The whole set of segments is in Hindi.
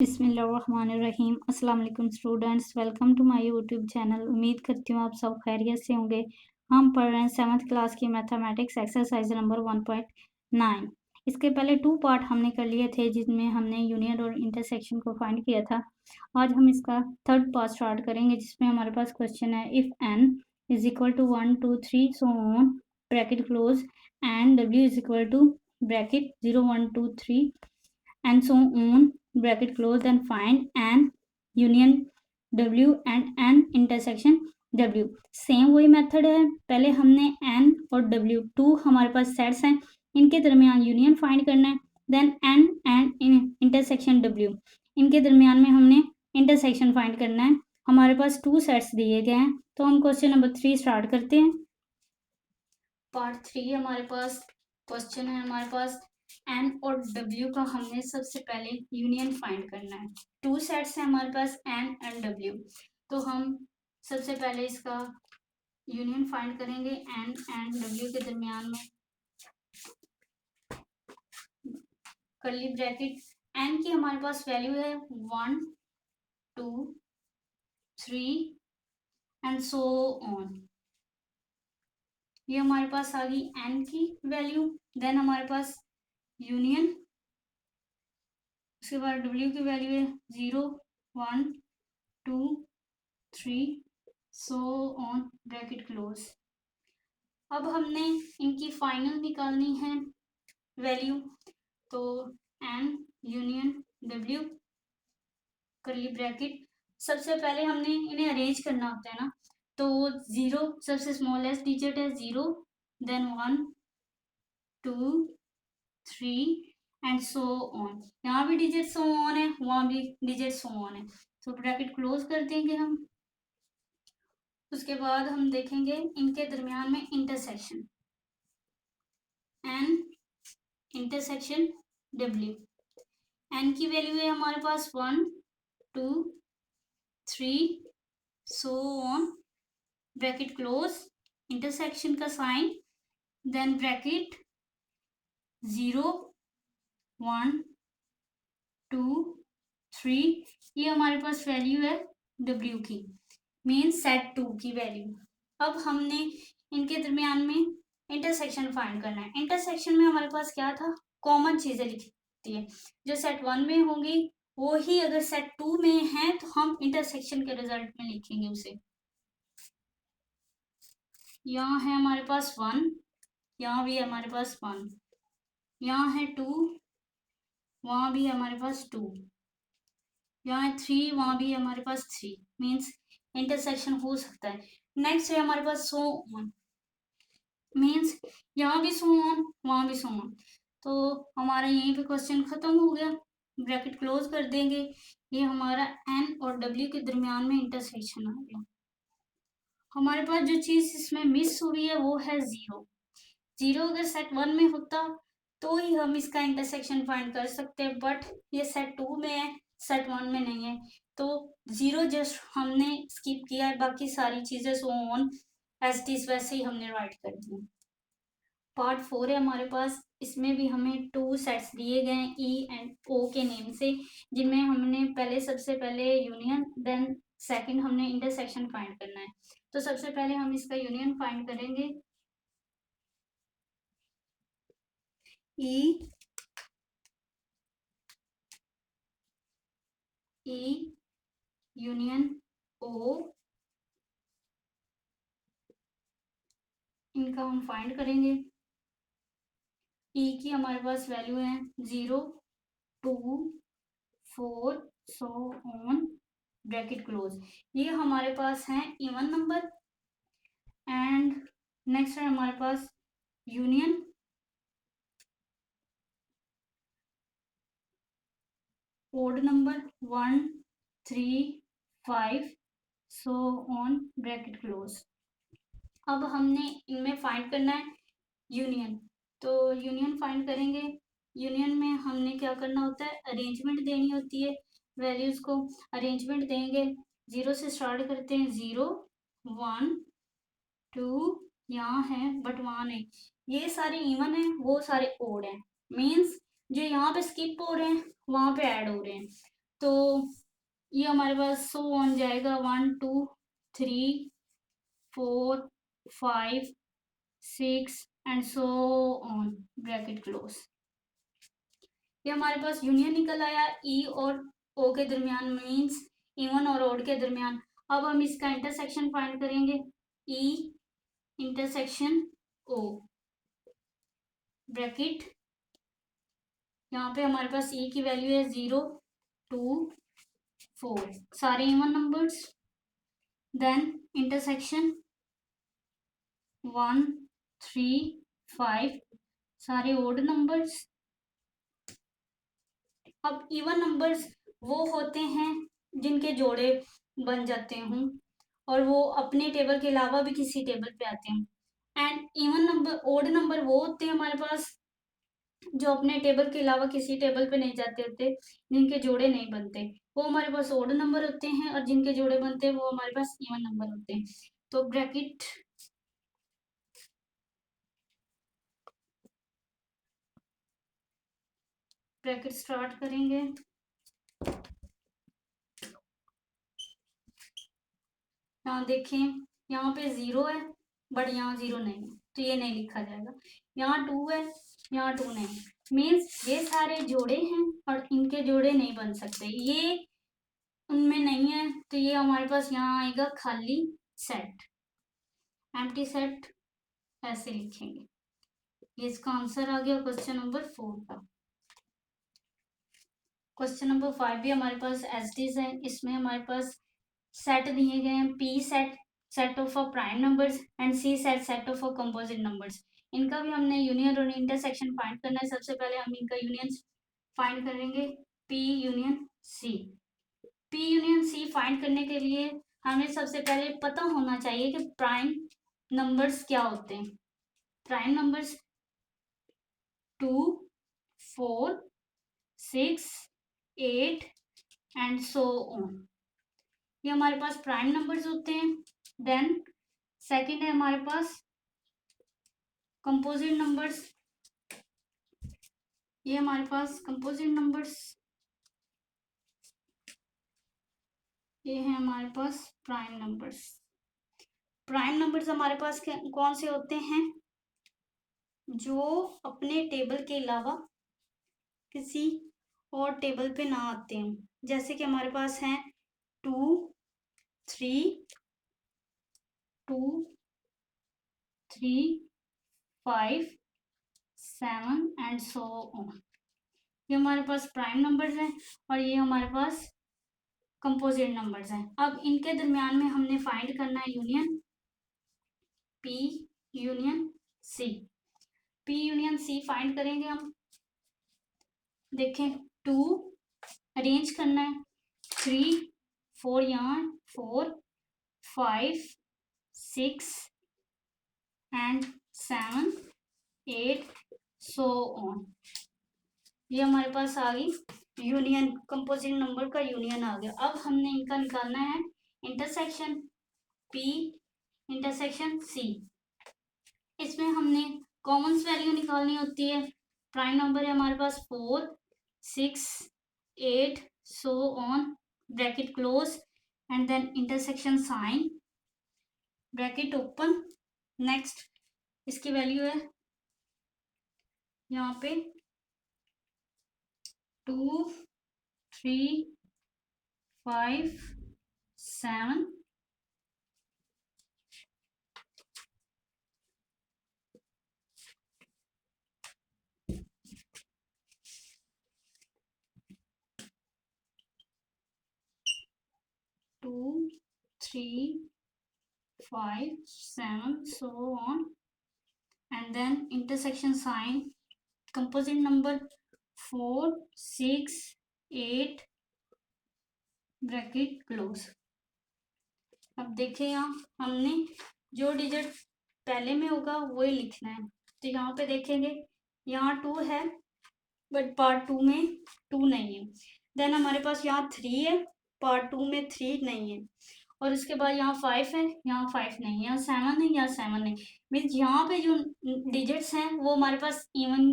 बिस्मिल्लाहिर्रहमानिर्रहीम। अस्सलाम वालेकुम students, welcome to my YouTube channel. उम्मीद करती हूँ आप सब खैरियत से होंगे। हम पढ़ रहे हैं 7th क्लास की मैथमेटिक्स एक्सरसाइज नंबर 1.9। इसके पहले 2 पार्ट हमने कर लिए थे जिसमें हमने यूनियन और इंटरसेक्शन को फाइंड किया था। आज हम इसका 3rd पार्ट स्टार्ट करेंगे जिसमें हमारे पास क्वेश्चन है if n is equal to 1 2 3 so on bracket close and w is equal to bracket 0 1 2 3 and so on bracket close, then find an union w and an intersection w। Same वही मेथड है, पहले हमने n और w टू हमारे पास सेट्स हैं, इनके दरमियान यूनियन फाइंड करना है। Then n and intersection w, इनके दरमियान में हमने इंटरसेक्शन फाइंड करना है। हमारे पास 2 सेट्स दिए गए हैं, तो हम क्वेश्चन नंबर 3 स्टार्ट करते हैं। पार्ट 3 हमारे पास क्वेश्चन है, हमारे पास n और w का हमने सबसे पहले यूनियन फाइंड करना है। 2 सेट्स हैं हमारे पास n एंड w, तो हम सबसे पहले इसका यूनियन फाइंड करेंगे। n एंड w के दरमियान में कर्ली ब्रैकेट, n की हमारे पास वैल्यू है 1 2 3 एंड सो ऑन। ये हमारे पास आ गई n की वैल्यू। देन हमारे पास यूनियन, उसके बाद w की वैल्यू है 0 1 2 3 सो ऑन ब्रैकेट क्लोज। अब हमने इनकी फाइनल निकालनी है वैल्यू, तो n union w curly bracket. सबसे पहले हमने इन्हें अरेंज करना होता है ना, तो 0 सबसे स्मॉलेस्ट डिजिट है 0, देन 1 2 3 एंड सो ऑन। यहाँ भी डिजिट सो ऑन है, वहां भी डिजिट सो ऑन है, तो ब्रैकेट क्लोज कर देंगे हम। उसके बाद हम देखेंगे इनके दरमियान में intersection, N intersection W. N की वैल्यू है हमारे पास 1 2 3 so on bracket close, intersection का साइन, देन ब्रैकेट 0 1 2 3, ये हमारे पास वैल्यू है डब्ल्यू की, मीन सेट 2 की वैल्यू। अब हमने इनके दरमियान में इंटरसेक्शन फाइंड करना है। इंटरसेक्शन में हमारे पास क्या था, कॉमन चीजें लिखती है, जो सेट 1 में होंगी वो ही अगर सेट 2 में है तो हम इंटरसेक्शन के रिजल्ट में लिखेंगे उसे। यहाँ है हमारे पास 1, यहाँ भी हमारे पास 1, यहाँ है 2, वहां भी हमारे पास 2, यहाँ है 3, वहां भी हमारे पास 3, मीन्स इंटरसेक्शन हो सकता है। नेक्स्ट है हमारे पास सो ऑन, मीन्स यहाँ भी सो ऑन वहां भी सो ऑन, तो हमारा यहीं पे क्वेश्चन खत्म हो गया, ब्रैकेट क्लोज कर देंगे। ये हमारा n और w के दरमियान में इंटरसेक्शन आ गया। हमारे पास जो चीज इसमें मिस हुई है वो है 0। 0 अगर सेट 1 में होता तो ही हम इसका इंटरसेक्शन फाइंड कर सकते हैं, बट ये सेट 2 में है, सेट 1 में नहीं है, तो 0 जस्ट हमने स्किप किया है, बाकी सारी चीजें so on as it is वैसे ही हमने राइट कर दी। पार्ट 4 है हमारे पास, इसमें भी हमें 2 सेट्स दिए गए हैं ई एंड ओ के नेम से, जिनमें हमने सबसे पहले यूनियन, देन सेकंड हमने इंटरसेक्शन फाइंड करना है। तो सबसे पहले हम इसका यूनियन फाइंड करेंगे। ई यूनियन ओ, इनका हम फाइंड करेंगे। ई की हमारे पास वैल्यू है 0 2 4 सो ऑन ब्रैकेट क्लोज। ये हमारे पास है इवन नंबर। एंड नेक्स्ट है हमारे पास union odd number 1 3 5 so on bracket close. अब हमने इनमें फाइंड करना है यूनियन, तो यूनियन फाइंड करेंगे। यूनियन में हमने क्या करना होता है, अरेंजमेंट देनी होती है, वैल्यूज को अरेंजमेंट देंगे। 0 से स्टार्ट करते हैं, 0 1 2, यहाँ है बट वहां नहीं, ये सारे इवन है वो सारे ओड हैं, मीन्स जो यहाँ पे स्किप हो रहे हैं वहां पे ऐड हो रहे हैं। तो ये हमारे पास सो ऑन जाएगा 1 2 3 4 5 6 and so on, bracket close. ये हमारे पास यूनियन निकल आया ई और ओ के दरमियान, मीन्स इवन और ओड के दरमियान। अब हम इसका इंटरसेक्शन फाइंड करेंगे, ई इंटरसेक्शन ओ, ब्रैकेट, यहाँ पे हमारे पास ई की वैल्यू है 0 2 4, सारे इवन नंबर्स। देन इंटरसेक्शन 1 3 5, सारे ओड नंबर्स। अब इवन नंबर्स वो होते हैं जिनके जोड़े बन जाते हों और वो अपने टेबल के अलावा भी किसी टेबल पे आते हैं। And even number, odd number वो होते हैं हमारे पास जो अपने टेबल के अलावा किसी टेबल पे नहीं जाते होते, जिनके जोड़े नहीं बनते, वो हमारे पास ओड नंबर होते हैं, और जिनके जोड़े बनते हैं वो हमारे पास इवन नंबर होते हैं। तो ब्रैकेट स्टार्ट करेंगे। यहाँ देखें, यहाँ पे 0 है बट यहाँ 0 नहीं है, तो ये नहीं लिखा जाएगा। यहाँ 2 है, यहाँ 2 नहीं, मीन्स ये सारे जोड़े हैं और इनके जोड़े नहीं बन सकते, ये उनमें नहीं है, तो ये हमारे पास यहाँ आएगा खाली सेट, एम्प्टी सेट, ऐसे लिखेंगे। ये इसका आंसर आ गया क्वेश्चन नंबर 4 का। क्वेश्चन नंबर 5 भी हमारे पास एज इट इज है। इसमें हमारे पास सेट दिए गए हैं, P set, set of a prime numbers, and C set, set of a composite numbers. इनका भी हमने यूनियन और इंटरसेक्शन फाइंड करना है। सबसे पहले हम इनका यूनियन फाइंड करेंगे, P union C. P union C find करने के लिए हमें सबसे पहले पता होना चाहिए कि प्राइम नंबर्स क्या होते हैं। Prime numbers 2 4 6 8 and so on, ये हमारे पास प्राइम नंबर्स होते हैं। देन सेकंड है हमारे पास कंपोजिट नंबर्स, ये हमारे पास कंपोजिट नंबर्स, ये है हमारे पास प्राइम नंबर्स। प्राइम नंबर्स हमारे पास कौन से होते हैं, जो अपने टेबल के अलावा किसी और टेबल पे ना आते हैं। जैसे कि हमारे पास हैं 2 3 2 3 5 7 एंड सो ऑन, ये हमारे पास प्राइम नंबर्स हैं और ये हमारे पास कंपोजिट नंबर्स हैं। अब इनके दरमियान में हमने फाइंड करना है union, P union C. P union C find करेंगे हम। देखें, 2 अरेंज करना है, 3 4 यहाँ 4 5 6 एंड 7 8 सो ऑन, ये हमारे पास आ गई यूनियन, कंपोजिट नंबर का यूनियन आ गया। अब हमने इनका निकालना है इंटरसेक्शन, पी इंटरसेक्शन सी। इसमें हमने कॉमन वैल्यू निकालनी होती है। प्राइम नंबर है हमारे पास 4 6 8 so on, bracket close, and then intersection sign, bracket open. Next इसकी वैल्यू है यहाँ पे 2 3 5 7 2 3 5 7 so on, and then intersection sign, composite number 4 6 8 bracket close. अब देखें, यहाँ हमने जो डिजिट पहले में होगा वही लिखना है। तो यहाँ पे देखेंगे, यहाँ 2 है बट पार्ट 2 में 2 नहीं है। देन हमारे पास यहाँ 3 है, पार्ट 2 में 3 नहीं है। और उसके बाद यहाँ 5 है, यहाँ 5 नहीं है, यहाँ 7 है, यहाँ 7 नहीं। मीन्स यहाँ पे जो डिजिट्स हैं वो हमारे पास इवन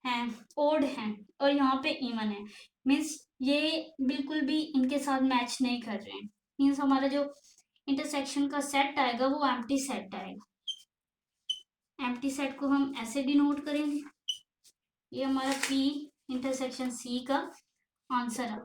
हैं, ओड हैं, और यहाँ पे इवन है। मीन्स ये बिल्कुल भी इनके साथ मैच नहीं कर रहे हैं। मीन्स हमारा जो इंटरसेक्शन का सेट आएगा वो एम्प्टी सेट आएगा। एम्प्टी सेट को हम ऐसे डिनोट करेंगे। ये हमारा P इंटरसेक्शन C का आंसर है।